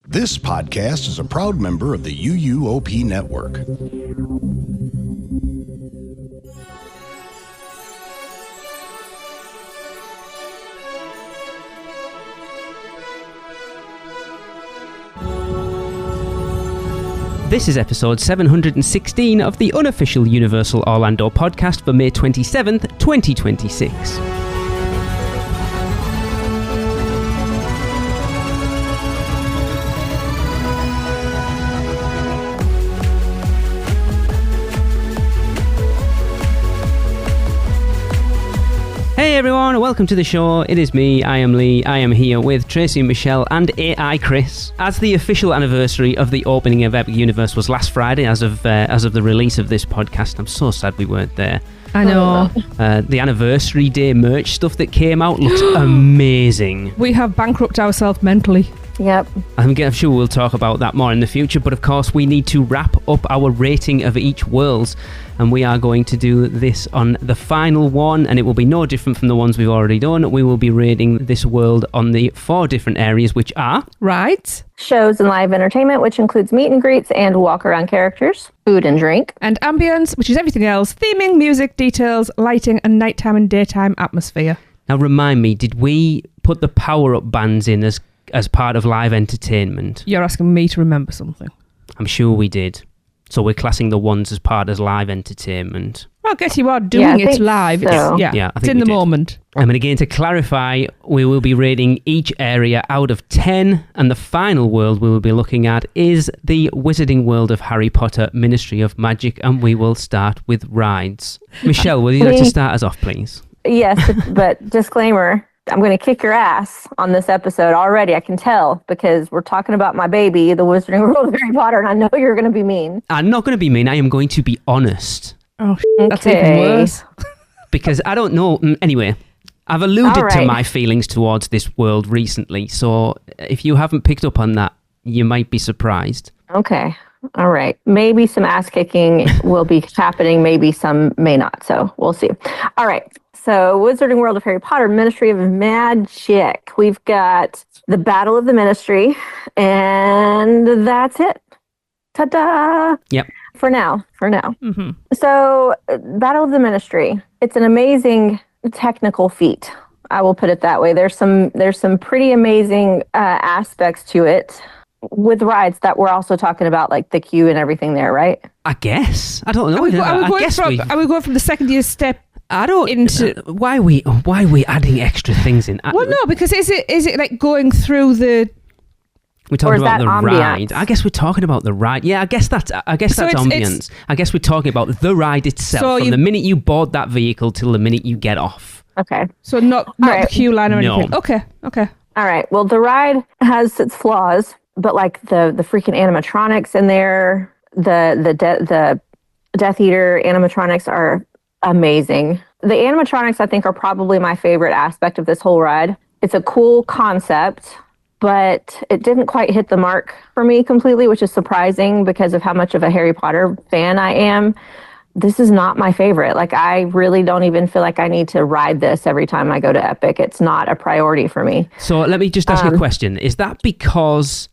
This podcast is a proud member of the UUOP network. This is episode 716 of the unofficial Universal Orlando podcast for May 27th, 2026. Hey everyone, welcome to the show. It is me, I am Lee. I am here with Tracy and Michelle and AI Chris. As the official anniversary of the opening of Epic Universe was last Friday, as of the release of this podcast, I'm so sad we weren't there. I know. The anniversary day merch stuff that came out looks amazing. We have bankrupted ourselves mentally. Yep. I'm sure we'll talk about that more in the future, but of course we need to wrap up our rating of each world, and we are going to do this on the final one, and it will be no different from the ones we've already done. We will be rating this world on the 4 different areas, which are... Right. Shows and live entertainment, which includes meet and greets and walk-around characters, food and drink. And ambience, which is everything else. Theming, music, details, lighting, and nighttime and daytime atmosphere. Now remind me, did we put the power-up bands in as part of live entertainment? You're asking me to remember something. I'm sure we did. So we're classing the ones as part of live entertainment. Well, I guess you are doing it live. So. I It's think in the did. moment. And again, to clarify, we will be rating each area out of 10, and the final world we will be looking at is the Wizarding world of Harry Potter, Ministry of Magic, and we will start with rides. Michelle, will you like to start us off, please? Yes, but disclaimer, I'm going to kick your ass on this episode already, I can tell, because we're talking about my baby, the Wizarding World of Harry Potter, and I know you're going to be mean. I'm not going to be mean, I am going to be honest. Oh, that's even worse. Because I don't know, anyway, I've alluded to my feelings towards this world recently, so if you haven't picked up on that, you might be surprised. Okay. All right. Maybe some ass kicking will be happening, maybe some may not, so we'll see. All right. So, Wizarding World of Harry Potter, Ministry of Magic. We've got the Battle of the Ministry, and that's it. Ta-da! Yep. For now. Mm-hmm. So, Battle of the Ministry. It's an amazing technical feat. I will put it that way. There's some pretty amazing aspects to it with rides that we're also talking about, like the queue and everything there, right? I guess. I don't know. Are we going from the second year step? I don't. Into why are we adding extra things in? Well, no, because is it like going through the? We're talking about the ambience? ride. I guess we're talking about the ride. Yeah, I guess that's ambience. I guess we're talking about the ride itself, So from the minute you board that vehicle till the minute you get off. Okay. So not right. the queue line or No. anything. Okay. All right. Well, the ride has its flaws, but like the freaking animatronics in there, the Death Eater animatronics are amazing. The animatronics, I think, are probably my favorite aspect of this whole ride. It's a cool concept, but it didn't quite hit the mark for me completely, which is surprising because of how much of a Harry Potter fan I am. This is not my favorite. Like, I really don't even feel like I need to ride this every time I go to Epic. It's not a priority for me. So let me just ask you a question. Is that because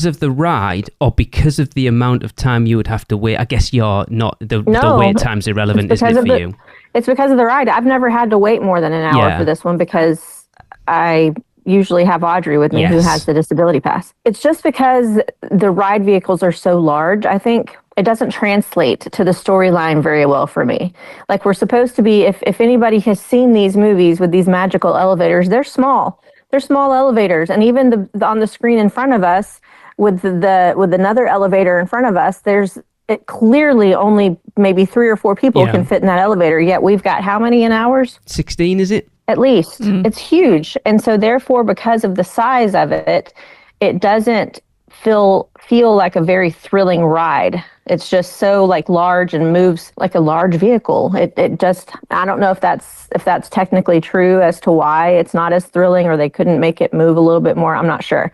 of the ride, or because of the amount of time you would have to wait? I guess you're not, the wait time's irrelevant, isn't it, for you? It's because of the ride. I've never had to wait more than an hour for this one because I usually have Audrey with me who has the disability pass. It's just because the ride vehicles are so large, I think. It doesn't translate to the storyline very well for me. Like, we're supposed to be, if anybody has seen these movies with these magical elevators, they're small. They're small elevators, and even on the screen in front of us, with another elevator in front of us, it clearly only maybe 3 or 4 people can fit in that elevator. Yet we've got how many in ours? 16, is it? At least. It's huge, and so therefore, because of the size of it, it doesn't feel like a very thrilling ride. It's just so like large and moves like a large vehicle. It just, I don't know if that's technically true as to why it's not as thrilling, or they couldn't make it move a little bit more. I'm not sure.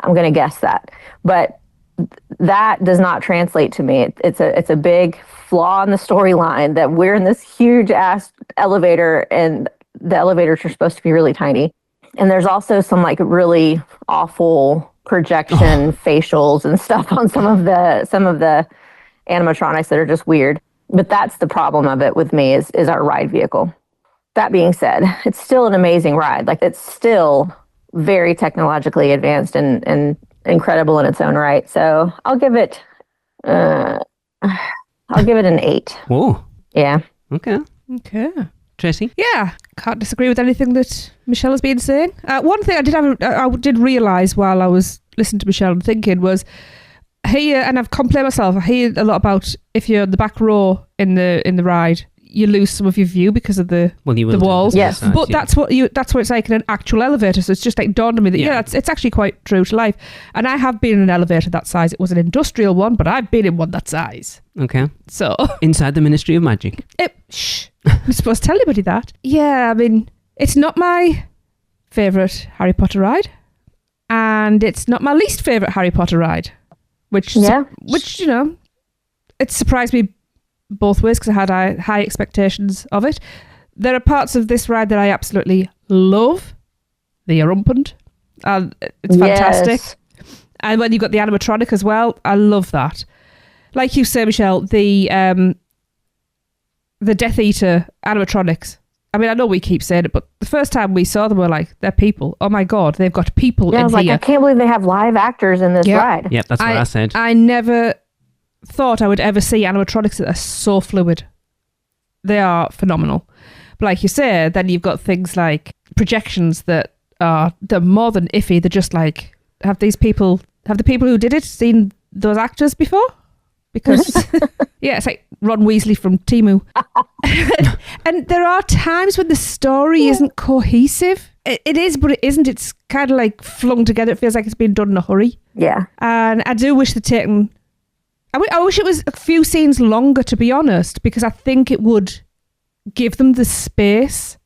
I'm going to guess that. But that does not translate to me. It's a big flaw in the storyline that we're in this huge ass elevator and the elevators are supposed to be really tiny. And there's also some like really awful projection facials and stuff on some of the animatronics that are just weird. But that's the problem of it with me is our ride vehicle. That being said, it's still an amazing ride. Like, it's still very technologically advanced and incredible in its own right. So I'll give it an 8. Whoa. Yeah. Okay. Tracy? Yeah, can't disagree with anything that Michelle has been saying. One thing I did realise while I was listening to Michelle and thinking was here, and I've complained myself, I hear a lot about if you're in the back row in the ride, you lose some of your view because of the walls. Yes, but that's what it's like in an actual elevator. So it's just like dawned on me that it's actually quite true to life. And I have been in an elevator that size. It was an industrial one, but I've been in one that size. Okay. So inside the Ministry of Magic. Shh. I'm supposed to tell anybody that. Yeah, I mean, it's not my favourite Harry Potter ride, and it's not my least favourite Harry Potter ride, which you know, it surprised me both ways because I had high expectations of it. There are parts of this ride that I absolutely love. The Rumpund. It's fantastic. Yes. And when you've got the animatronic as well, I love that. Like you say, Michelle, the Death Eater animatronics. I mean, I know we keep saying it, but the first time we saw them, we were like, they're people. Oh my God, they've got people in here. I was like, I can't believe they have live actors in this ride. Yep, that's what I said. I never thought I would ever see animatronics that are so fluid. They are phenomenal. But like you say, then you've got things like projections that they're more than iffy. They're just like, have the people who did it seen those actors before? Because it's like Ron Weasley from Temu. And there are times when the story isn't cohesive. It is, but it isn't. It's kind of like flung together. It feels like it's been done in a hurry. Yeah. And I do wish they'd taken... I wish it was a few scenes longer, to be honest, because I think it would give them the space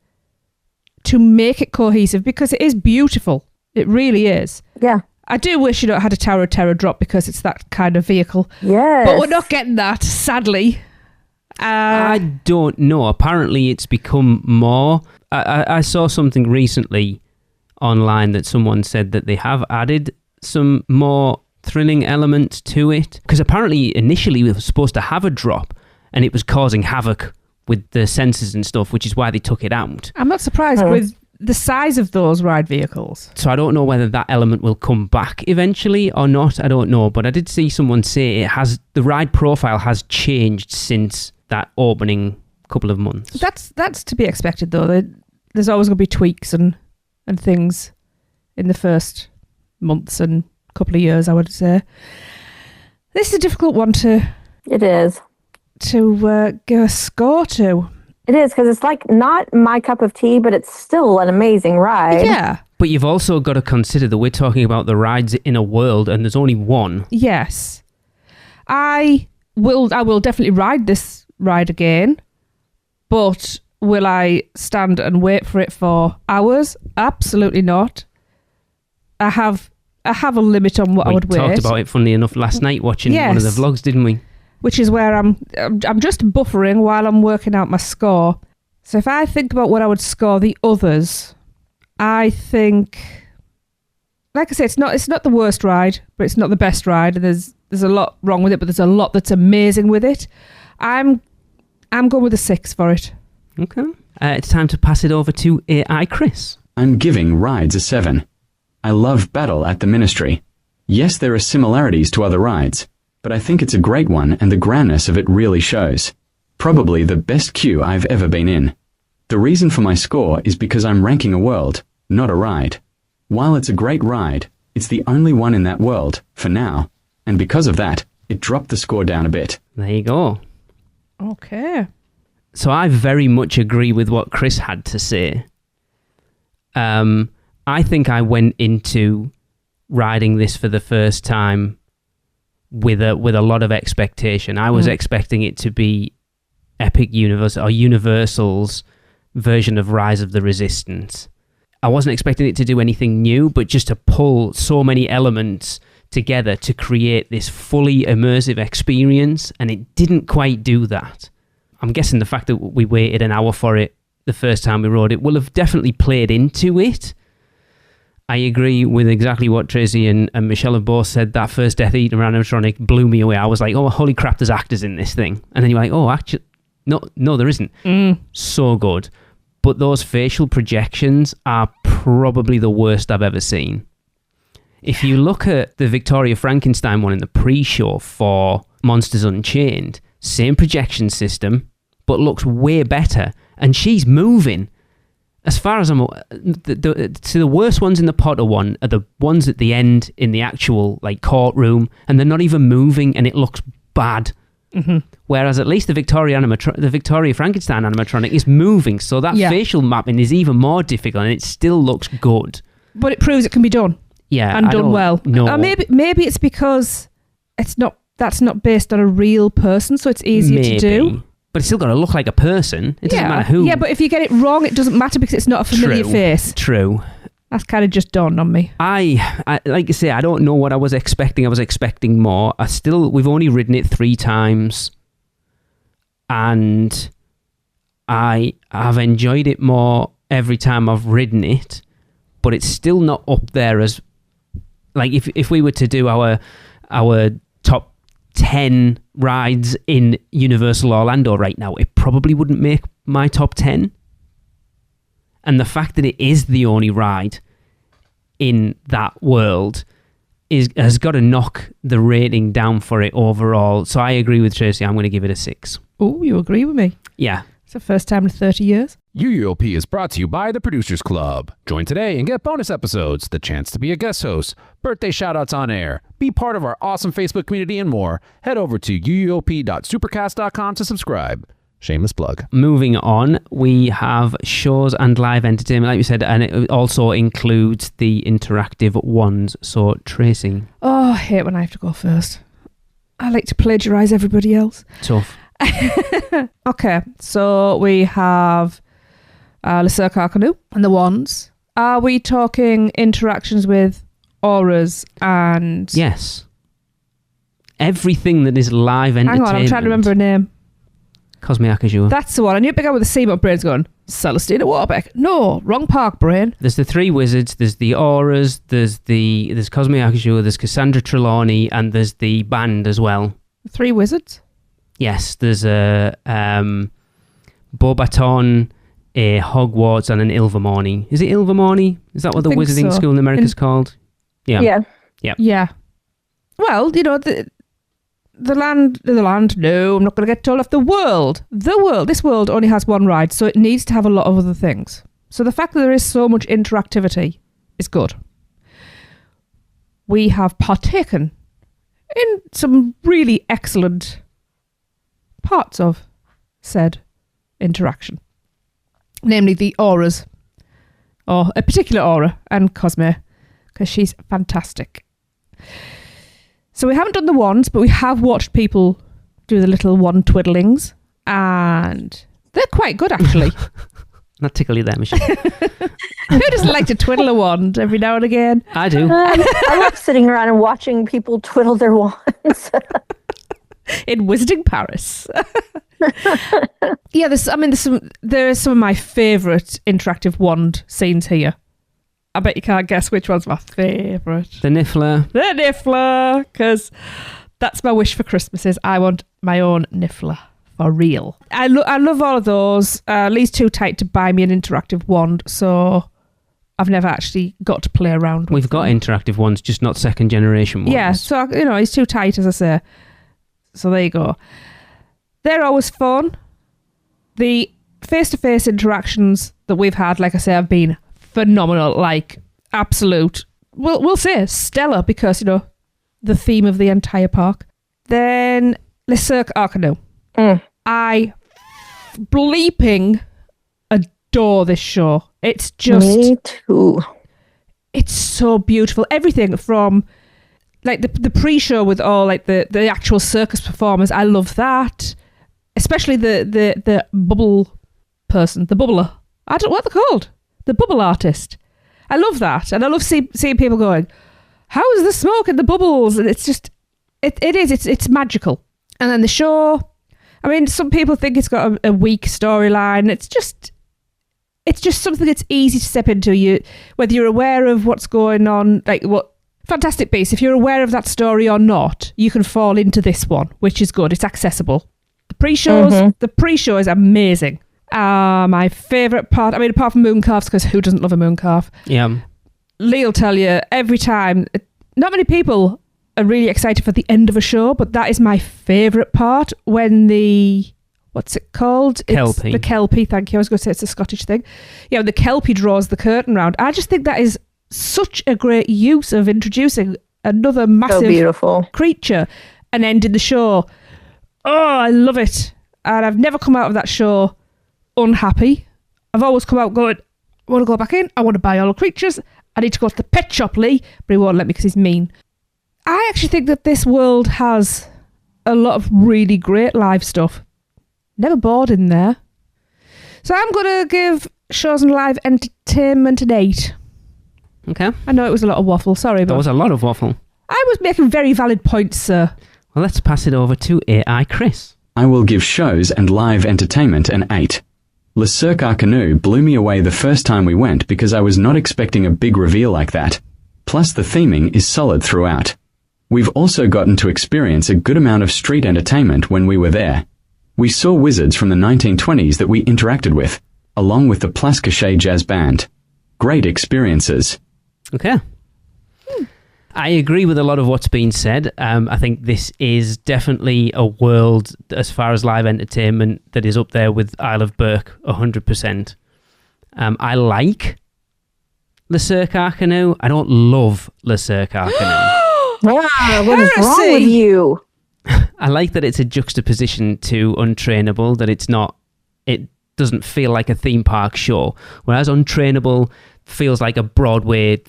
to make it cohesive, because it is beautiful. It really is. Yeah. I do wish it had a Tower of Terror drop, because it's that kind of vehicle. Yes. But we're not getting that, sadly. I don't know. Apparently it's become more. I saw something recently online that someone said that they have added some more thrilling element to it, because apparently initially we were supposed to have a drop and it was causing havoc with the sensors and stuff, which is why they took it out. I'm not surprised with the size of those ride vehicles. So I don't know whether that element will come back eventually or not. I don't know, but I did see someone say the ride profile has changed since that opening couple of months. That's to be expected, though. There's always going to be tweaks and things in the first months and couple of years, I would say. This is a difficult one to give a score to. It is, because it's like not my cup of tea, but it's still an amazing ride. Yeah. But you've also got to consider that we're talking about the rides in a world and there's only one. Yes. I will definitely ride this ride again, but will I stand and wait for it for hours? Absolutely not. I have a limit on what I would wait. We talked about it, funnily enough, last night watching one of the vlogs, didn't we? Which is where I'm just buffering while I'm working out my score. So if I think about what I would score the others, I think, like I say, it's not the worst ride, but it's not the best ride. And there's a lot wrong with it, but there's a lot that's amazing with it. I'm going with a 6 for it. Okay. It's time to pass it over to AI Chris. I'm giving rides a 7. I love Battle at the Ministry. Yes, there are similarities to other rides, but I think it's a great one and the grandness of it really shows. Probably the best queue I've ever been in. The reason for my score is because I'm ranking a world, not a ride. While it's a great ride, it's the only one in that world, for now, and because of that, it dropped the score down a bit. There you go. Okay. So I very much agree with what Chris had to say. I think I went into riding this for the first time with a lot of expectation. I was expecting it to be Epic Universe or Universal's version of Rise of the Resistance. I wasn't expecting it to do anything new, but just to pull so many elements together to create this fully immersive experience, and it didn't quite do that. I'm guessing the fact that we waited an hour for it the first time we rode it will have definitely played into it, I agree with exactly what Tracy and Michelle have both said. That first Death Eater animatronic blew me away. I was like, oh, holy crap, there's actors in this thing. And then you're like, oh, actually, no, there isn't. So good. But those facial projections are probably the worst I've ever seen. If you look at the Victoria Frankenstein one in the pre-show for Monsters Unchained, same projection system, but looks way better. And she's moving. As far as I'm the worst ones in the Potter one are the ones at the end in the actual like courtroom, and they're not even moving, and it looks bad. Whereas at least the Victoria Frankenstein animatronic is moving, so that facial mapping is even more difficult, and it still looks good. But it proves it can be done. Yeah, and done well. No, maybe it's because that's not based on a real person, so it's easier to do. But it's still got to look like a person. It doesn't matter who. Yeah, but if you get it wrong, it doesn't matter because it's not a familiar face. True. That's kind of just dawned on me. I like I say, I don't know what I was expecting. I was expecting more. We've only ridden it 3 times, and I have enjoyed it more every time I've ridden it. But it's still not up there as like if we were to do our top 10 rides in Universal Orlando right now, it probably wouldn't make my top 10. And the fact that it is the only ride in that world has got to knock the rating down for it overall. So I agree with Tracy. I'm going to give it a 6. Oh, you agree with me? Yeah. It's the first time in 30 years. UUOP is brought to you by the Producers Club. Join today and get bonus episodes, the chance to be a guest host, birthday shoutouts on air, be part of our awesome Facebook community, and more. Head over to uuop.supercast.com to subscribe. Shameless plug. Moving on, we have shows and live entertainment, like we said, and it also includes the interactive ones. So, Tracy. Oh, I hate when I have to go first. I like to plagiarise everybody else. Tough. Okay, so we have Le Cirque Arcanu and the wands. Are we talking interactions with auras and... Yes. Everything that is live entertainment. Hang on, I'm trying to remember a name. Cosmic Akajua. That's the one. I knew it began with a C, but my brain's going, Celestina Warbeck. No, wrong park, brain. There's the 3 wizards, there's the auras, there's Cosmic Akajua, there's Cassandra Trelawney, and there's the band as well. 3 wizards? Yes, there's a Beaubaton, a Hogwarts, and an Ilvermorny. Is it Ilvermorny? Is that what the Wizarding School in America is called? Yeah. Yeah. Well, you know, the land, no, I'm not going to get told off. The world, this world only has one ride, so it needs to have a lot of other things. So the fact that there is so much interactivity is good. We have partaken in some really excellent parts of said interaction, namely the auras, or a particular aura, and Cosme, because she's fantastic. So we haven't done the wands, but we have watched people do the little wand twiddlings, and they're quite good, actually. Not tickle you there, Michelle. Who doesn't like to twiddle a wand every now and again? I do. I love sitting around and watching people twiddle their wands. In Wizarding Paris. Yeah, there's some of my favourite interactive wand scenes here. I bet you can't guess which one's my favourite. The Niffler. The Niffler, because that's my wish for Christmas is I want my own Niffler. For real. I love all of those. Lee's too tight to buy me an interactive wand, so I've never actually got to play around with We've got interactive ones, just not second generation ones. Yeah, so, he's too tight, as I say. So there you go. They're always fun. The face-to-face interactions that we've had, like I say, have been phenomenal. Like, absolute. We'll say stellar because, the theme of the entire park. Then, Le Cirque Arcanu. I bleeping adore this show. It's just... Me too. It's so beautiful. Everything from... like the pre-show with all like the actual circus performers, I love that. Especially the bubble person, the bubbler. I don't know what they're called. The bubble artist. I love that, and I love seeing people going, "How is the smoke and the bubbles?" And it's just, it's magical. And then the show. I mean, some people think it's got a weak storyline. It's just, it's just something that's easy to step into. You, whether you're aware of what's going on, like what Fantastic Beasts, if you're aware of that story or not, you can fall into this one, which is good. It's accessible. The pre-show is amazing. My favourite part, I mean, apart from mooncalves, because who doesn't love a mooncalf? Yeah. Lee'll tell you every time, not many people are really excited for the end of a show, but that is my favourite part when what's it called? Kelpie. The Kelpie, thank you. I was going to say it's a Scottish thing. Yeah, when the Kelpie draws the curtain round. I just think that is such a great use of introducing another massive beautiful creature and ending the show. Oh, I love it. And I've never come out of that show unhappy. I've always come out going, I want to go back in. I want to buy all the creatures. I need to go to the pet shop, Lee. But he won't let me because he's mean. I actually think that this world has a lot of really great live stuff. Never bored in there. So I'm going to give Shows and Live Entertainment an 8. Okay. I know it was a lot of waffle. Sorry, but That was a lot of waffle. I was making very valid points, sir. Well, let's pass it over to AI Chris. I will give Shows and Live Entertainment an 8. Le Cirque Arcanu blew me away the first time we went because I was not expecting a big reveal like that. Plus the theming is solid throughout. We've also gotten to experience a good amount of street entertainment when we were there. We saw wizards from the 1920s that we interacted with, along with the Place Cachet Jazz Band. Great experiences. Okay. I agree with a lot of what's been said. I think this is definitely a world, as far as live entertainment, that is up there with Isle of Burke, 100%. I like Le Cirque Arcanu. I don't love Le Cirque Arcanu. Wow, what is wrong with you? I like that it's a juxtaposition to Untrainable, that it doesn't feel like a theme park show, whereas Untrainable feels like a Broadway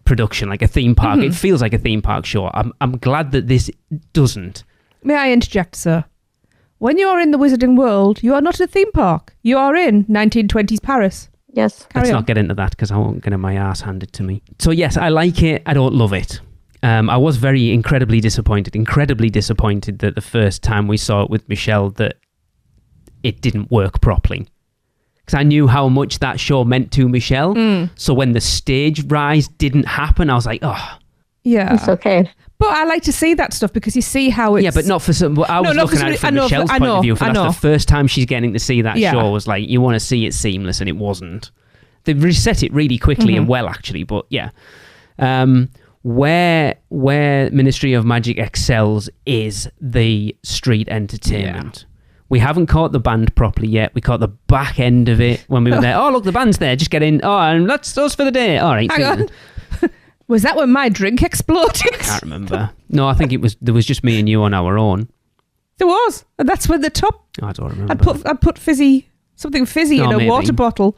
production, like a theme park. It feels like a theme park show. I'm glad that this doesn't. May I interject, sir? When you are in the Wizarding world, you are not in a theme park. You are in 1920s Paris. Yes. Let's not get into that because I won't get my ass handed to me. So yes, I like it. I don't love it. I was incredibly disappointed that the first time we saw it with Michelle that it didn't work properly. Because I knew how much that show meant to Michelle. So when the stage rise didn't happen, I was like, oh. Yeah. It's okay. But I like to see that stuff because you see how it's... Yeah, but not for some... I was looking at it from Michelle's point of view. That's the first time she's getting to see that show. I was like, you want to see it seamless, and it wasn't. They reset it really quickly and well, actually, but yeah. Where Ministry of Magic excels is the street entertainment. Yeah. We haven't caught the band properly yet. We caught the back end of it when we were there. Oh, look, the band's there. Just get in. Oh, and that's us for the day. All right. Hang on. Was that when my drink exploded? I can't remember. No, I think there was just me and you on our own. There was. And that's when the top... I don't remember. I'd put something fizzy in a water bottle.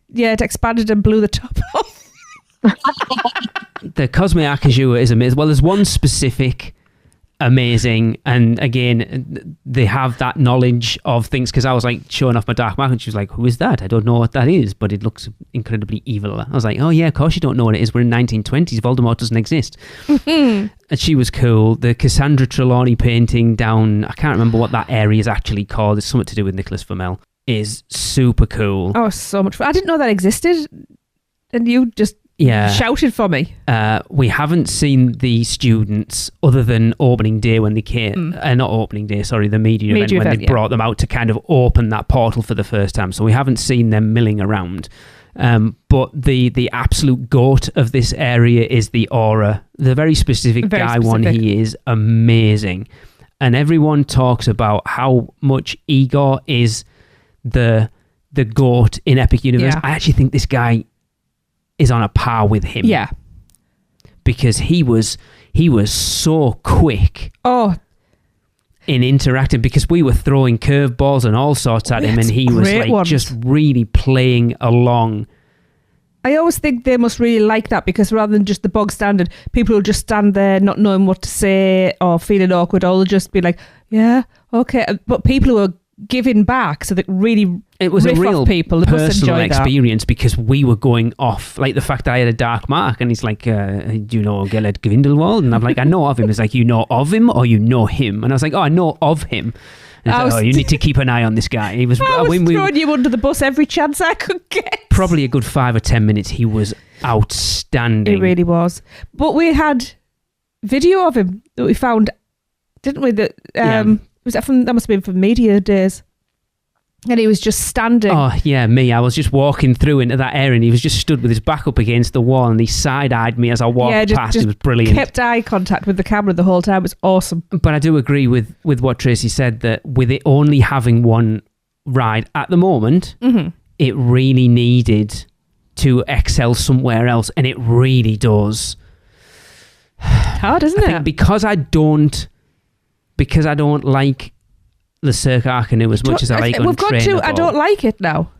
Yeah, it expanded and blew the top off. The Cosme Akajua is amazing. Well, there's one specific amazing, and again, they have that knowledge of things, because I was like showing off my dark magic and she was like, who is that? I don't know what that is, but it looks incredibly evil. I was like, oh yeah, of course you don't know what it is. We're in 1920s. Voldemort doesn't exist. And she was cool. The Cassandra Trelawney painting down, I can't remember what that area is actually called. It's something to do with Nicholas Flamel. Is super cool. Oh, so much fun. I didn't know that existed, and you just shouted for me. We haven't seen the students other than opening day when they came. Not opening day, sorry, the media event when they brought them out to kind of open that portal for the first time. So we haven't seen them milling around. But the absolute goat of this area is the Aura. The very specific guy one. He is amazing. And everyone talks about how much Igor is the goat in Epic Universe. I actually think this guy is on a par with him. Yeah. Because he was so quick. Oh. In interacting, because we were throwing curveballs and all sorts at him, and he was like just really playing along. I always think they must really like that, because rather than just the bog standard, people will just stand there not knowing what to say or feeling awkward, or they'll just be like, yeah, okay. But people who are giving back, so that really it was a real people personal experience, because we were going off, like the fact that I had a dark mark and he's like, do you know Gellert Grindelwald? And I'm like, I know of him. He's like, you know of him or you know him? And I was like, oh, I know of him. You need to keep an eye on this guy. He was, I was throwing you under the bus every chance I could get. Probably a good 5 or 10 minutes. He was outstanding. He really was. But we had video of him that we found, didn't we? That was that from? That must have been from media days. And he was just standing. Oh, yeah, me. I was just walking through into that area and he was just stood with his back up against the wall and he side-eyed me as I walked past. It was brilliant. Kept eye contact with the camera the whole time. It was awesome. But I do agree with what Tracy said, that with it only having one ride at the moment, it really needed to excel somewhere else, and it really does. Hard, isn't it? I think because I don't like the Cirque Arcanu as much as I like We've got to. I don't like it now.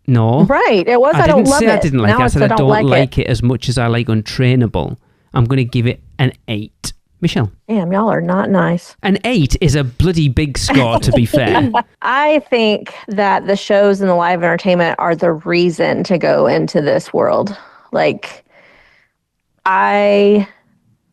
No, right? It was. I don't love it. I didn't like it. I said I don't like it as much as I like Untrainable. I'm going to give it an 8. Michelle. Damn, y'all are not nice. An 8 is a bloody big score, to be fair. I think that the shows and the live entertainment are the reason to go into this world. Like, I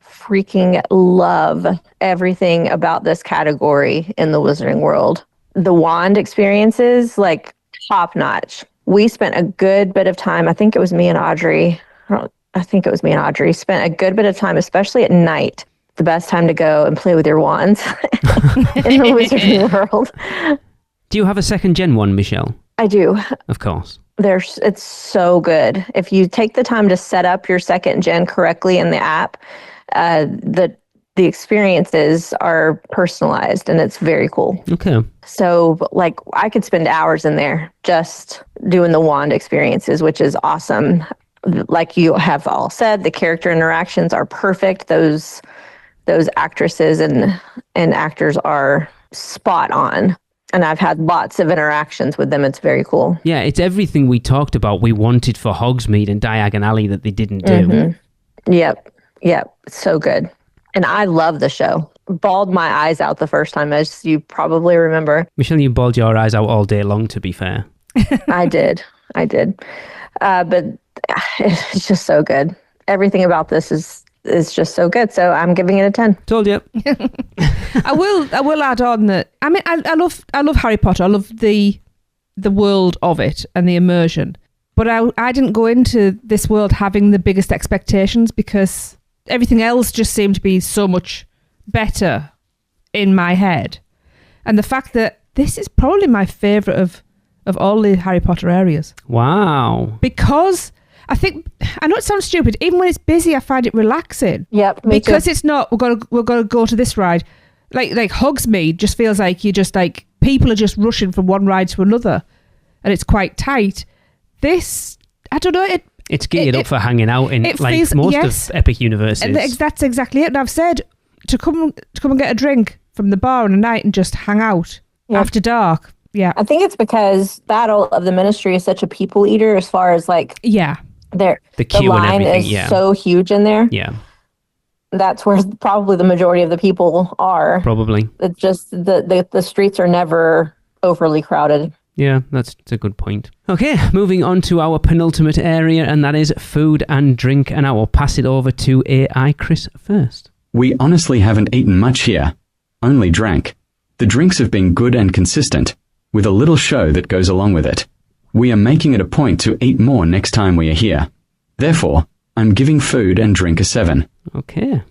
freaking love everything about this category in the Wizarding world. The wand experiences, like, top notch. We spent a good bit of time, I think it was me and Audrey, spent a good bit of time, especially at night. The best time to go and play with your wands in the Wizarding world. Do you have a second gen one, Michelle? I do. Of course. It's so good. If you take the time to set up your second gen correctly in the app, the experiences are personalized and it's very cool. Okay. So, like, I could spend hours in there just doing the wand experiences, which is awesome. Like you have all said, the character interactions are perfect. Those actresses and actors are spot on. And I've had lots of interactions with them. It's very cool. Yeah, it's everything we talked about we wanted for Hogsmeade and Diagon Alley that they didn't do. Mm-hmm. Yep. It's so good. And I love the show. Bawled my eyes out the first time, as you probably remember. Michelle, you bawled your eyes out all day long, to be fair. I did. But it's just so good. Everything about this is just so good. So I'm giving it a 10. Told you. I will add on that. I mean, I love Harry Potter. I love the world of it and the immersion. But I didn't go into this world having the biggest expectations because everything else just seemed to be so much better in my head. And the fact that this is probably my favourite of all the Harry Potter areas. Wow. Because I know it sounds stupid, even when it's busy, I find it relaxing. Yep, me because too. It's not, we're gonna go to this ride. Like Hogsmeade just feels like you're just like, people are just rushing from one ride to another. And it's quite tight. This, I don't know, it's geared up for hanging out in like most of Epic Universes. And that's exactly it. And I've said to come and get a drink from the bar on a night and just hang out after dark. Yeah. I think it's because Battle of the Ministry is such a people eater as far as like... Yeah. The queue the line and everything, is so huge in there. Yeah. That's where probably the majority of the people are. Probably. It's just the streets are never overly crowded. Yeah, that's a good point. Okay, moving on to our penultimate area, and that is food and drink. And I will pass it over to AI Chris first. We honestly haven't eaten much here, only drank. The drinks have been good and consistent, with a little show that goes along with it. We are making it a point to eat more next time we are here. Therefore, I'm giving food and drink a 7. Okay.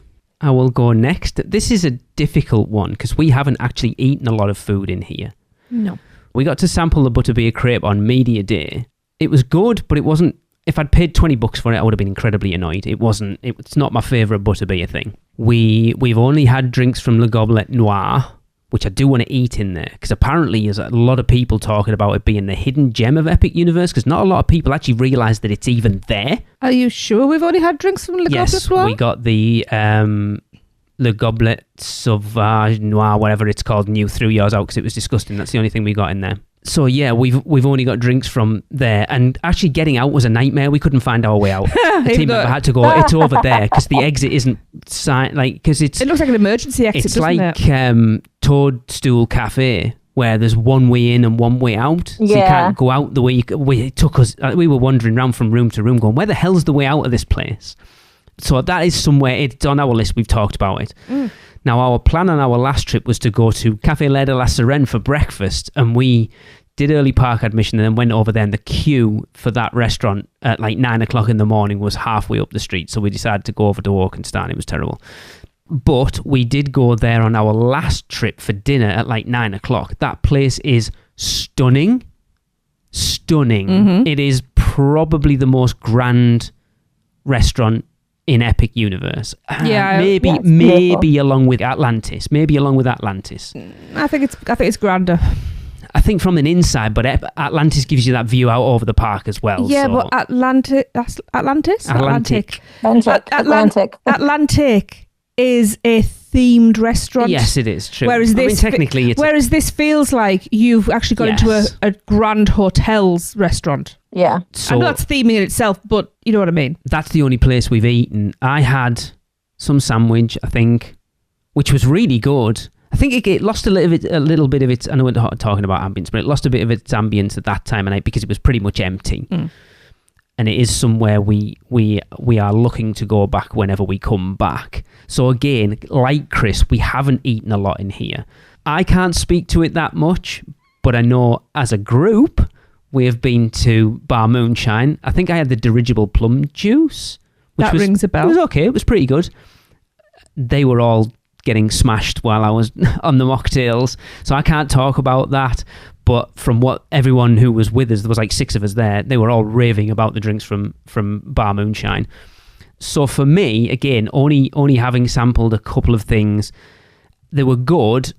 I will go next. This is a difficult one because we haven't actually eaten a lot of food in here. No. We got to sample the Butterbeer crepe on Media Day. It was good, but it wasn't... If I'd paid $20 for it, I would have been incredibly annoyed. It's not my favourite Butterbeer thing. We've only had drinks from Le Goblet Noir, which I do want to eat in there, because apparently there's a lot of people talking about it being the hidden gem of Epic Universe, because not a lot of people actually realise that it's even there. Are you sure we've only had drinks from Le Goblet Noir? Yes, we got the Le Goblet Sauvage Noir, whatever it's called, and you threw yours out because it was disgusting. That's the only thing we got in there. So yeah, we've only got drinks from there, and actually getting out was a nightmare. We couldn't find our way out. The team member had to go. It's over there because the exit isn't because it's. It looks like an emergency exit. It's like Toadstool Cafe where there's one way in and one way out. So you can't go out the way it took us. We were wandering around from room to room, going, "Where the hell's the way out of this place?" So that is somewhere, it's on our list, we've talked about it. Now, our plan on our last trip was to go to Café Le de la Sirène for breakfast, and we did early park admission and then went over there, and the queue for that restaurant at like 9 o'clock in the morning was halfway up the street, so we decided to go over to Oakenstein. It was terrible. But we did go there on our last trip for dinner at like 9 o'clock. That place is stunning. It is probably the most grand restaurant in Epic Universe. Maybe along with Atlantis. I think it's grander. I think from an inside, but Atlantis gives you that view out over the park as well. Yeah, so. but Atlantic is a themed restaurant. Yes, it is true. Whereas this feels like you've actually gone into a grand hotel's restaurant. Yeah. So, I know that's theming in itself, but you know what I mean. That's the only place we've eaten. I had some sandwich, I think, which was really good. I think it lost a little bit of its. I know we're not talking about ambience, but it lost a bit of its ambience at that time of night because it was pretty much empty. And it is somewhere we are looking to go back whenever we come back. So again, like Chris, we haven't eaten a lot in here. I can't speak to it that much, but I know as a group we have been to Bar Moonshine. I think I had the dirigible plum juice. That rings a bell. It was okay. It was pretty good. They were all getting smashed while I was on the mocktails, so I can't talk about that. But from what everyone who was with us, there was like 6 of us there, they were all raving about the drinks from Bar Moonshine. So for me, again, only having sampled a couple of things, they were good.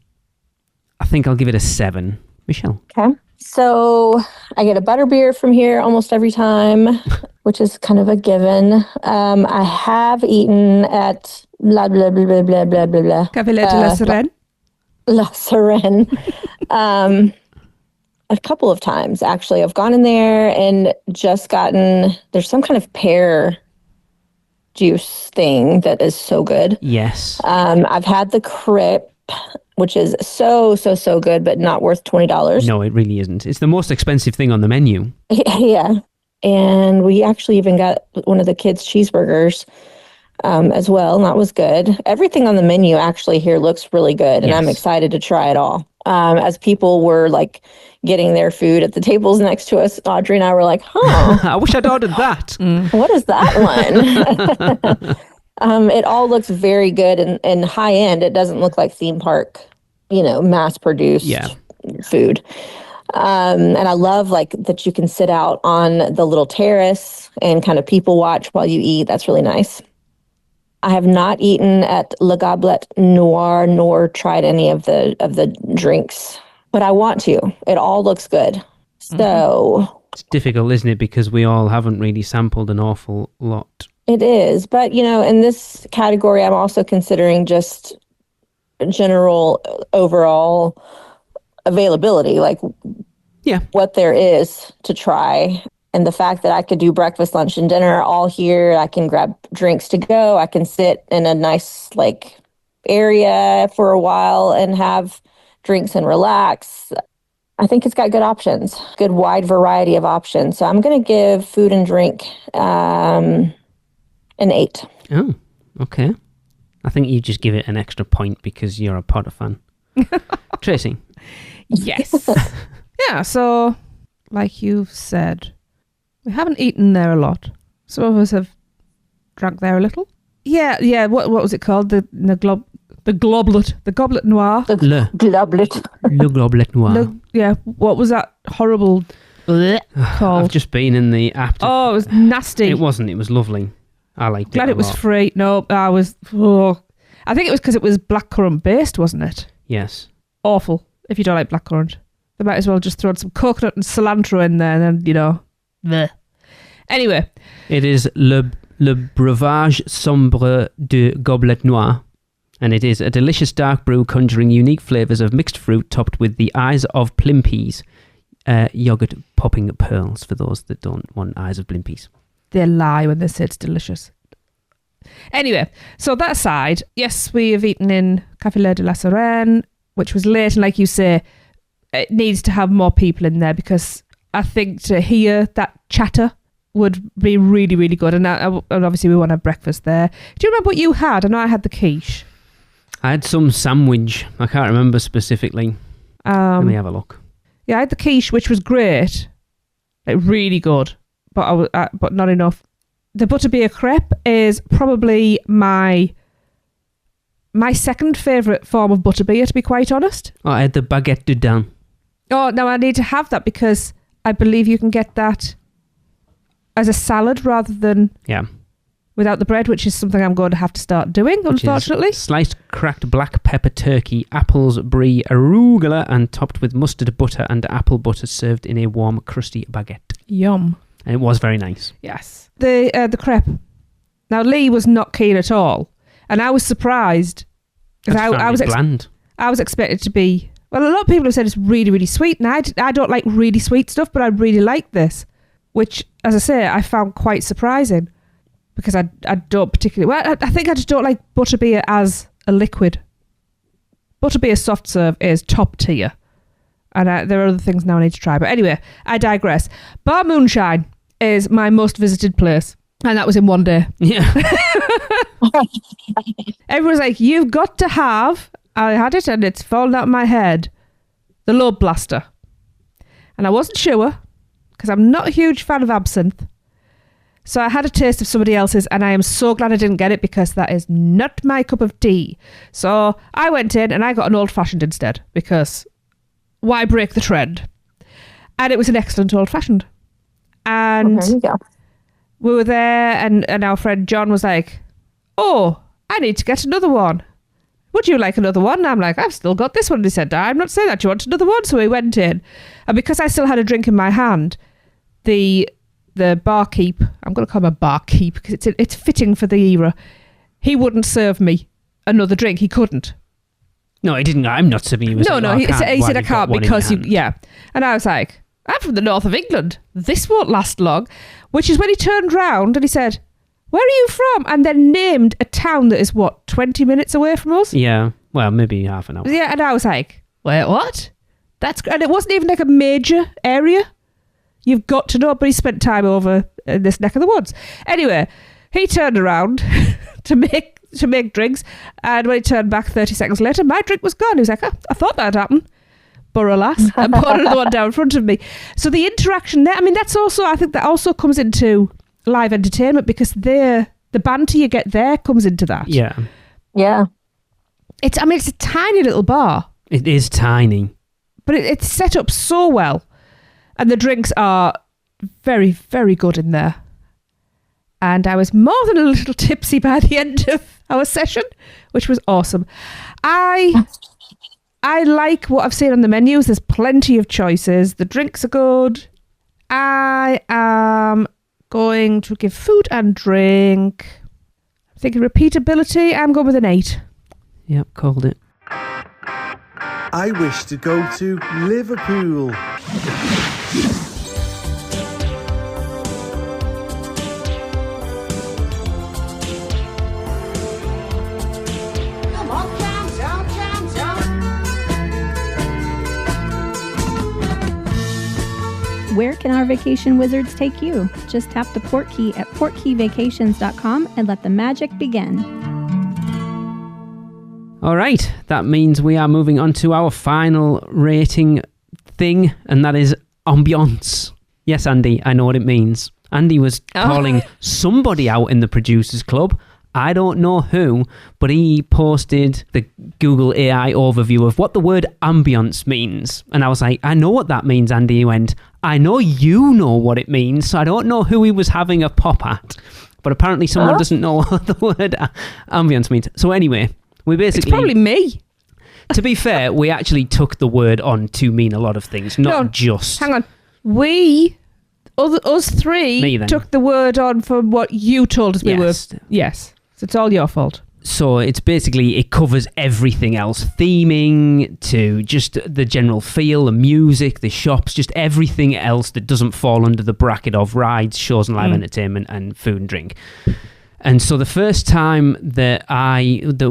I think I'll give it a 7. Michelle. Okay. So I get a butterbeer from here almost every time, which is kind of a given. I have eaten at blah, blah, blah, blah, blah, blah, blah, blah. Café Le de la Sirène? La Sirène. A couple of times, actually. I've gone in there and just gotten, there's some kind of pear juice thing that is so good. Yes. I've had the Crip, which is so good, but not worth $20. No, it really isn't. It's the most expensive thing on the menu. Yeah. And we actually even got one of the kids' cheeseburgers as well, and that was good. Everything on the menu actually here looks really good, and I'm excited to try it all. As people were like getting their food at the tables next to us, Audrey and I were like, I wish I'd ordered that. What is that one? It all looks very good and high end. It doesn't look like theme park, mass produced food. And I love like that you can sit out on the little terrace and kind of people watch while you eat. That's really nice. I have not eaten at Le Goblet Noir nor tried any of the drinks, but I want to. It all looks good. So it's difficult, isn't it? Because we all haven't really sampled an awful lot. It is, but in this category, I'm also considering just general overall availability, like what there is to try. And the fact that I could do breakfast, lunch, and dinner all here, I can grab drinks to go. I can sit in a nice area for a while and have drinks and relax. I think it's got good options, good wide variety of options. So I'm going to give food and drink an 8. Oh, okay. I think you just give it an extra point because you're a Potter fan. Tracy? Yes. Yeah, so like you've said, we haven't eaten there a lot. Some of us have drank there a little. Yeah. What was it called? The goblet noir. Le goblet. Le goblet noir. What was that horrible called? I've just been in the app. Oh, it was nasty. It wasn't. It was lovely. I liked it. Glad it was free. No, I was. I think it was because it was blackcurrant based, wasn't it? Yes. Awful. If you don't like blackcurrant, they might as well just throw some coconut and cilantro in there, and then bleh. Anyway, it is le breuvage sombre de goblet noir, and it is a delicious dark brew conjuring unique flavours of mixed fruit topped with the eyes of Plimpies, yogurt popping pearls for those that don't want eyes of Plimpies. They lie when they say it's delicious. Anyway, so that aside, yes, we have eaten in Café Le de la Sirène, which was late, and like you say, it needs to have more people in there because I think to hear that chatter would be really, really good. And obviously we want to have breakfast there. Do you remember what you had? I know I had the quiche. I had some sandwich. I can't remember specifically. Let me have a look. Yeah, I had the quiche, which was great. Like, really good. But but not enough. The butterbeer crepe is probably my second favourite form of butterbeer, to be quite honest. Oh, I had the baguette du daim. Oh, no, I need to have that because I believe you can get that as a salad rather than without the bread, which is something I'm going to have to start doing, unfortunately. Sliced cracked black pepper turkey, apples, brie, arugula, and topped with mustard butter and apple butter, served in a warm, crusty baguette. Yum. And it was very nice. Yes. The crepe. Now, Lee was not keen at all. And I was surprised. Because I was bland. I was expected to be... Well, a lot of people have said it's really, really sweet. And I don't like really sweet stuff, but I really like this. Which, as I say, I found quite surprising. Because I don't particularly... Well, I think I just don't like butterbeer as a liquid. Butterbeer soft serve is top tier. And there are other things now I need to try. But anyway, I digress. Bar Moonshine is my most visited place. And that was in one day. Yeah. Everyone's like, you've got to have... I had it and it's fallen out of my head. The Lobe Blaster. And I wasn't sure, because I'm not a huge fan of absinthe. So I had a taste of somebody else's, and I am so glad I didn't get it, because that is not my cup of tea. So I went in and I got an old-fashioned instead, because why break the trend? And it was an excellent old-fashioned. And there you go. We were there, and our friend John was like, oh, I need to get another one. Would you like another one? And I'm like, I've still got this one. And he said, I'm not saying that. You want another one? So we went in. And because I still had a drink in my hand, the barkeep, I'm going to call him a barkeep because it's fitting for the era, he wouldn't serve me another drink. He couldn't. No, he didn't. I'm not serving you. He said, I can't because you... Yeah. And I was like, I'm from the north of England. This won't last long. Which is when he turned round and he said, where are you from? And then named a town that is, 20 minutes away from us? Yeah. Well, maybe half an hour. Yeah, and I was like, wait, what? And it wasn't even like a major area. You've got to know, but he spent time over in this neck of the woods. Anyway, he turned around to make drinks, and when he turned back 30 seconds later, my drink was gone. He was like, I thought that'd happen. But alas, and put another one down in front of me. So the interaction there, I mean, I think that also comes into live entertainment, because the banter you get there comes into that. Yeah. Yeah. It's a tiny little bar. It is tiny. But it's set up so well. And the drinks are very, very good in there. And I was more than a little tipsy by the end of our session, which was awesome. I like what I've seen on the menus. There's plenty of choices. The drinks are good. I am going to give food and drink. I'm thinking repeatability. I'm going with an 8. Yep, called it. I wish to go to Liverpool. Where can our vacation wizards take you? Just tap the port key at portkeyvacations.com and let the magic begin. All right, that means we are moving on to our final rating thing, and that is ambience. Yes, Andy, I know what it means. Andy was calling somebody out in the Producers Club. I don't know who, but he posted the Google AI overview of what the word ambience means. And I was like, I know what that means, Andy. He went, I know you know what it means, so I don't know who he was having a pop at. But apparently someone doesn't know what the word ambience means. So anyway, we basically... It's probably me. To be fair, we actually took the word on to mean a lot of things, not just... Hang on. Us three took the word on from what you told us we were... Yes. So it's all your fault. So it's basically, it covers everything else. Theming to just the general feel, the music, the shops, just everything else that doesn't fall under the bracket of rides, shows and live entertainment and food and drink. And so the first time that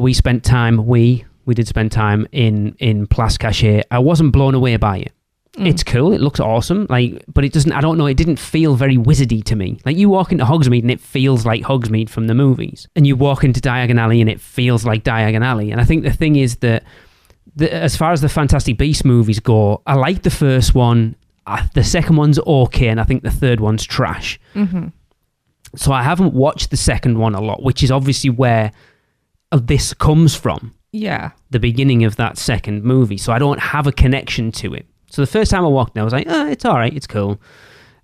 we spent time, we did spend time in Place Cachée, I wasn't blown away by it. It's cool. It looks awesome. Like, but it doesn't. I don't know. It didn't feel very wizardy to me. Like, you walk into Hogsmeade and it feels like Hogsmeade from the movies, and you walk into Diagon Alley and it feels like Diagon Alley. And I think the thing is that, as far as the Fantastic Beasts movies go, I like the first one. The second one's okay, and I think the third one's trash. Mm-hmm. So I haven't watched the second one a lot, which is obviously where this comes from. Yeah. The beginning of that second movie. So I don't have a connection to it. So the first time I walked in, I was like, oh, it's all right, it's cool.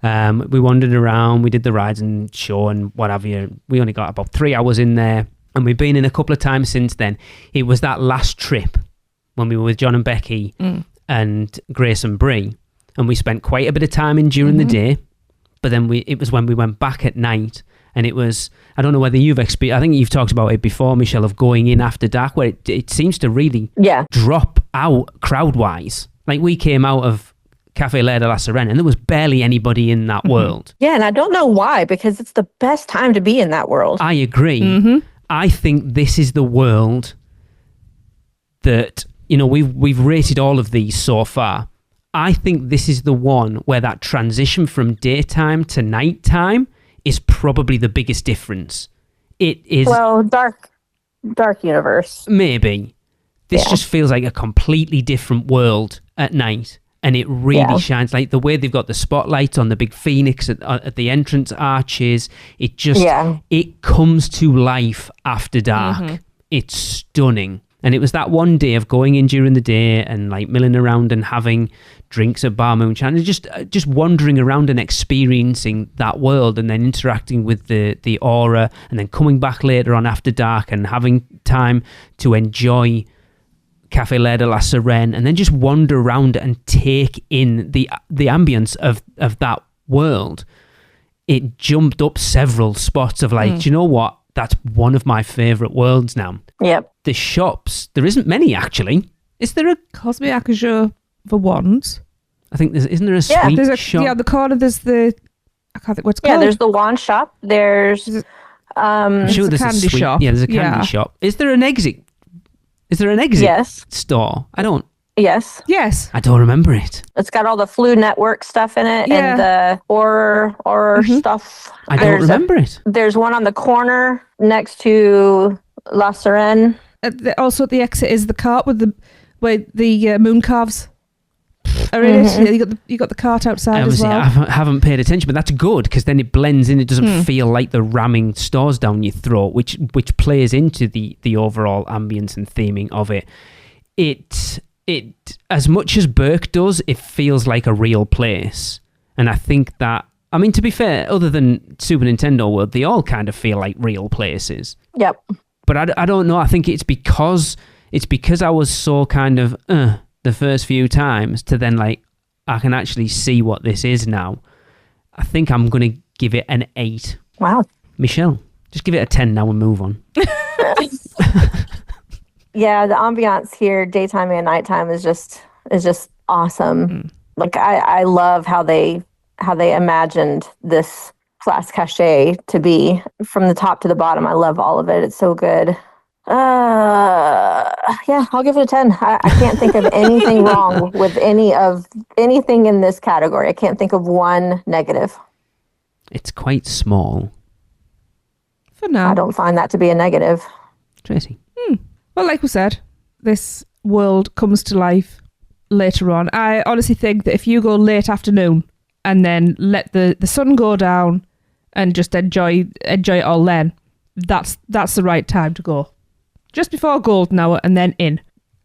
We wandered around, we did the rides and show and what have you. We only got about 3 hours in there, and we've been in a couple of times since then. It was that last trip when we were with John and Becky and Grace and Bree, and we spent quite a bit of time in during the day, but then it was when we went back at night, and it was, I don't know whether you've experienced, I think you've talked about it before, Michelle, of going in after dark, where it seems to really drop out crowd-wise. Like, we came out of Café L'air de la Sirène and there was barely anybody in that world. Yeah, and I don't know why, because it's the best time to be in that world. I agree. I think this is the world that, you know, we've rated all of these so far. I think this is the one where that transition from daytime to nighttime is probably the biggest difference. It is... Well, dark universe. Maybe. This just feels like a completely different world at night, and it really shines. Like, the way they've got the spotlights on the big phoenix at the entrance arches, it just it comes to life after dark. It's stunning. And it was that one day of going in during the day and like milling around and having drinks at Bar Moonshine, and just wandering around and experiencing that world, and then interacting with the aura, and then coming back later on after dark and having time to enjoy Café L'air de la Sirène, and then just wander around and take in the ambience of that world. It jumped up several spots of like, do you know what? That's one of my favourite worlds now. Yep. The shops, there isn't many actually. Is there a Cosmic Acajou for wands? I think isn't there a sweet shop? Yeah, the corner there's the, I can't think what's called. Yeah, there's the wand shop. There's I'm sure there's a candy sweet shop. Yeah, there's a candy shop. Is there an exit? Yes. Store? Yes. I don't remember it. It's got all the Flu Network stuff in it and the horror stuff. I don't remember it. There's one on the corner next to La Sirène. Also at the exit is the cart with the moon calves are in it. You got the cart outside Obviously, as well. I haven't paid attention, but that's good because then it blends in. It doesn't feel like the ramming stores down your throat, which plays into the overall ambience and theming of it. It as much as Burke does, it feels like a real place, and I think that, I mean, to be fair, other than Super Nintendo World, they all kind of feel like real places. Yep. But I don't know. I think it's because I was so kind of the first few times to then like I can actually see what this is now. I think I'm going to give it an 8. Wow. Michelle, just give it a 10 now and move on. Yeah, the ambiance here, daytime and nighttime, is just awesome. Like I love how they imagined this Place Cachée to be from the top to the bottom. I love all of it. It's so good. Yeah, I'll give it a 10. I can't think of anything wrong with anything in this category. I can't think of one negative. It's quite small. For now. I don't find that to be a negative. Tracy. Well, like we said, this world comes to life later on. I honestly think that if you go late afternoon and then let the sun go down and just enjoy it all, then that's the right time to go. Just before golden hour and then in.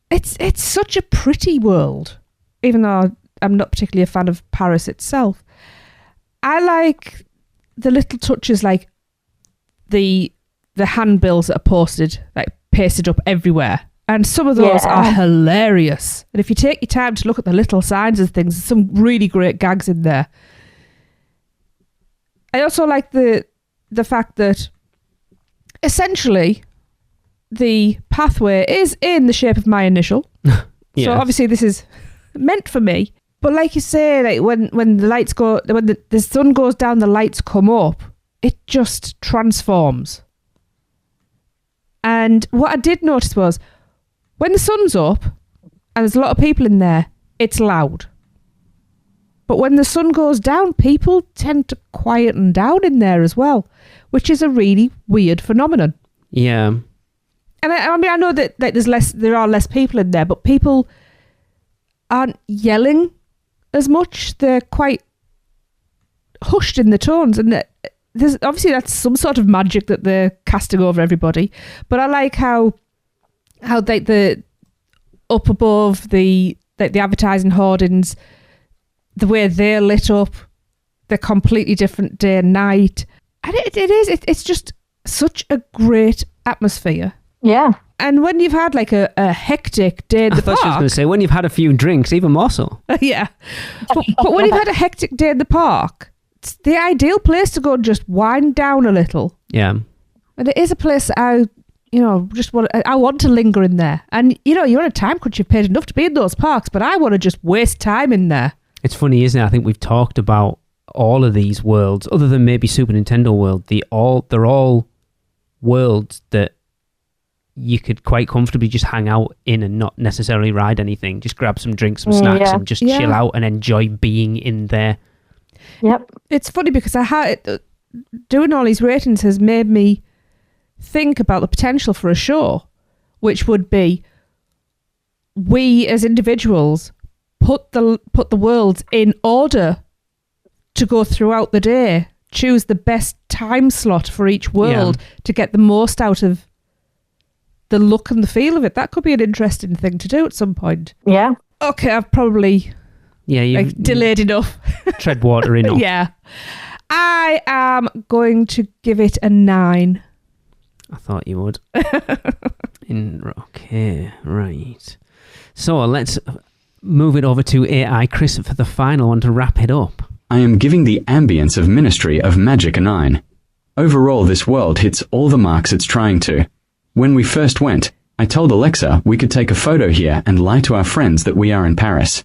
It's such a pretty world, even though I'm not particularly a fan of Paris itself. I like the little touches, like the handbills that are pasted up everywhere. And some of those are hilarious. And if you take your time to look at the little signs and things, there's some really great gags in there. I also like the fact that essentially the pathway is in the shape of my initial. Yeah. So obviously this is meant for me. But like you say, like when the lights go, when the sun goes down, the lights come up, it just transforms. And what I did notice was when the sun's up and there's a lot of people in there, it's loud. But when the sun goes down, people tend to quieten down in there as well, which is a really weird phenomenon. Yeah. And I mean, I know that there are less people in there, but people aren't yelling as much. They're quite hushed in the tones, and there's obviously that's some sort of magic that they're casting over everybody. But I like how the up above the advertising hoardings, the way they're lit up, they're completely different day and night, and it's just such a great atmosphere. Yeah. And when you've had like a hectic day in the park... I thought she was going to say, when you've had a few drinks, even more so. Yeah. But when you've had a hectic day in the park, it's the ideal place to go and just wind down a little. Yeah. And it is a place that I want to linger in there. And, you're on a time crunch, you've paid enough to be in those parks, but I want to just waste time in there. It's funny, isn't it? I think we've talked about all of these worlds, other than maybe Super Nintendo World, they're all worlds that you could quite comfortably just hang out in and not necessarily ride anything. Just grab some drinks, some snacks, and just chill out and enjoy being in there. Yep. It's funny because doing all these ratings has made me think about the potential for a show, which would be we as individuals put the worlds in order to go throughout the day, choose the best time slot for each world to get the most out of the look and the feel of it. That could be an interesting thing to do at some point. Yeah. Okay, I've probably delayed enough. Tread water enough. Yeah. I am going to give it a 9. I thought you would. Okay, right. So let's move it over to AI Chris for the final one to wrap it up. I am giving the ambience of Ministry of Magic a 9. Overall, this world hits all the marks it's trying to. When we first went, I told Alexa we could take a photo here and lie to our friends that we are in Paris.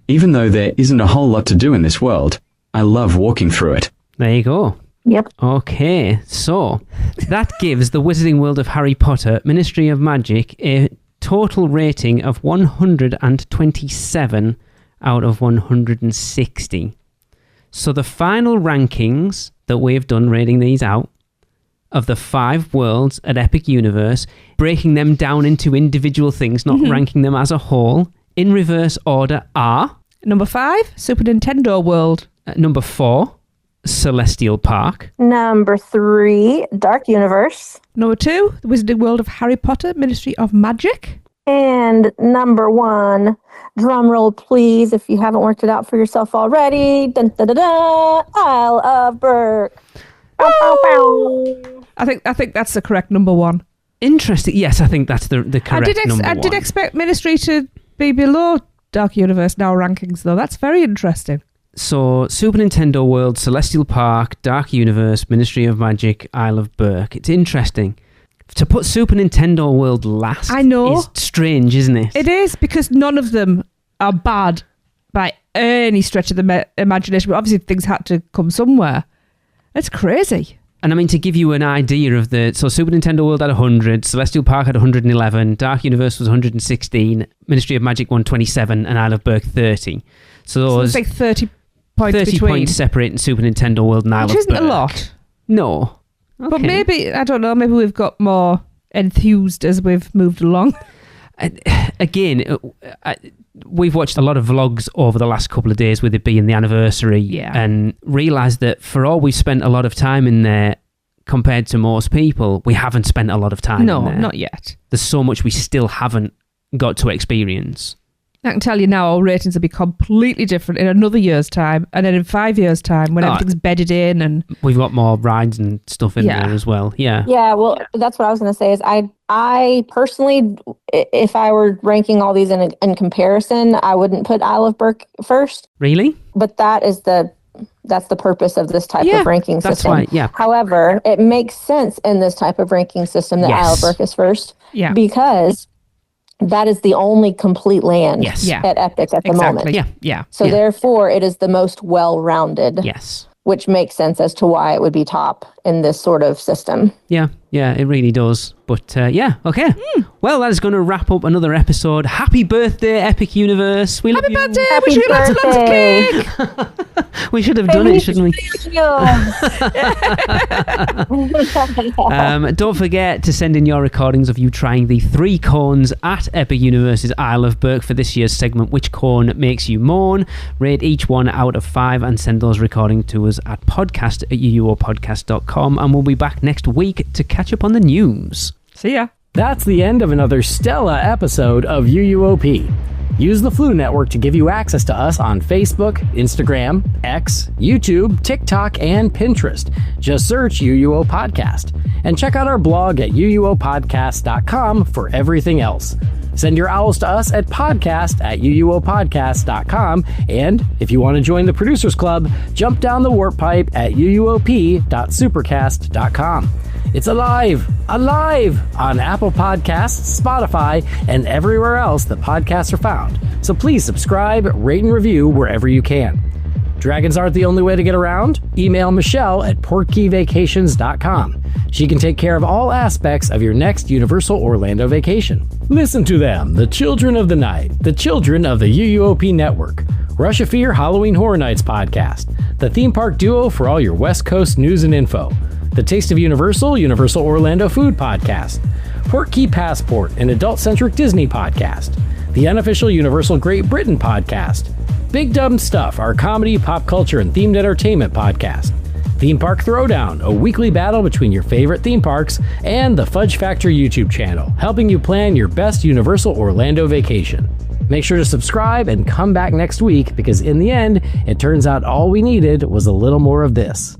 Even though there isn't a whole lot to do in this world, I love walking through it. There you go. Yep. Okay, so that gives the Wizarding World of Harry Potter Ministry of Magic a total rating of 127 out of 160. So the final rankings that we've done rating these out of the 5 worlds at Epic Universe, breaking them down into individual things, not ranking them as a whole, in reverse order are... Number 5, Super Nintendo World. Number 4, Celestial Park. Number 3, Dark Universe. Number 2, the Wizarding World of Harry Potter, Ministry of Magic. And number 1, drum roll please, if you haven't worked it out for yourself already. Dun, dun, dun, dun, Isle of Berk. Bow, bow, bow. I think that's the correct number 1. Interesting. Yes, I think that's the correct number 1. I did expect Ministry to be below Dark Universe now rankings, though. That's very interesting. So, Super Nintendo World, Celestial Park, Dark Universe, Ministry of Magic, Isle of Berk. It's interesting. To put Super Nintendo World last is strange, isn't it? It is, because none of them are bad by any stretch of the imagination. But obviously, things had to come somewhere. It's crazy. And I mean, to give you an idea of so Super Nintendo World had 100, Celestial Park had 111, Dark Universe was 116, Ministry of Magic 127, and Isle of Berk 30. So it's like 30 points 30 between. Points separating Super Nintendo World and Isle of Berk. Which isn't a lot. No. Okay. But maybe, I don't know, maybe we've got more enthused as we've moved along. Again, we've watched a lot of vlogs over the last couple of days with it being the anniversary and realised that for all we've spent a lot of time in there compared to most people, we haven't spent a lot of time in there. No, not yet. There's so much we still haven't got to experience. I can tell you now, our ratings will be completely different in another year's time, and then in 5 years' time, when everything's bedded in, and we've got more rides and stuff in there as well. Yeah. Yeah. Well, that's what I was going to say. Is I personally, if I were ranking all these in comparison, I wouldn't put Isle of Berk first. Really? But that's the purpose of this type of ranking system. Why, However, it makes sense in this type of ranking system that Isle of Berk is first. Yeah. Because that is the only complete land at Epic at the moment. Yeah. So therefore, it is the most well-rounded. Yes. Which makes sense as to why it would be top in this sort of system. Yeah, it really does. But okay. Well, that is going to wrap up another episode. Happy birthday, Epic Universe. We love you. Birthday! Happy We should have lots of birthday. cake! We should have done it, shouldn't we? Don't forget to send in your recordings of you trying the 3 cones at Epic Universe's Isle of Burke for this year's segment, Which Cone Makes You Moan? Rate each one out of 5 and send those recordings to us at podcast@uuopodcast.com, and we'll be back next week to catch up on the news. See ya. That's the end of another Stella episode of UUOP. Use the Flu Network to give you access to us on Facebook, Instagram, X, YouTube, TikTok, and Pinterest. Just search UUO Podcast. And check out our blog at uuopodcast.com for everything else. Send your owls to us at podcast@uuopodcast.com. And if you want to join the Producers Club, jump down the warp pipe at uuop.supercast.com. It's alive on Apple Podcasts, Spotify, and everywhere else that podcasts are found. So please subscribe, rate, and review wherever you can. Dragons aren't the only way to get around. Email Michelle at portkeyvacations.com. She can take care of all aspects of your next Universal Orlando vacation. Listen to them, the children of the night, the children of the UUOP network. Rush of Fear Halloween Horror Nights podcast, the theme park duo for all your West Coast news and info. The Taste of Universal, Universal Orlando Food Podcast. Portkey Passport, an adult-centric Disney podcast. The unofficial Universal Great Britain podcast. Big Dumb Stuff, our comedy, pop culture, and themed entertainment podcast. Theme Park Throwdown, a weekly battle between your favorite theme parks, and the Fudge Factor YouTube channel, helping you plan your best Universal Orlando vacation. Make sure to subscribe and come back next week, because in the end, it turns out all we needed was a little more of this.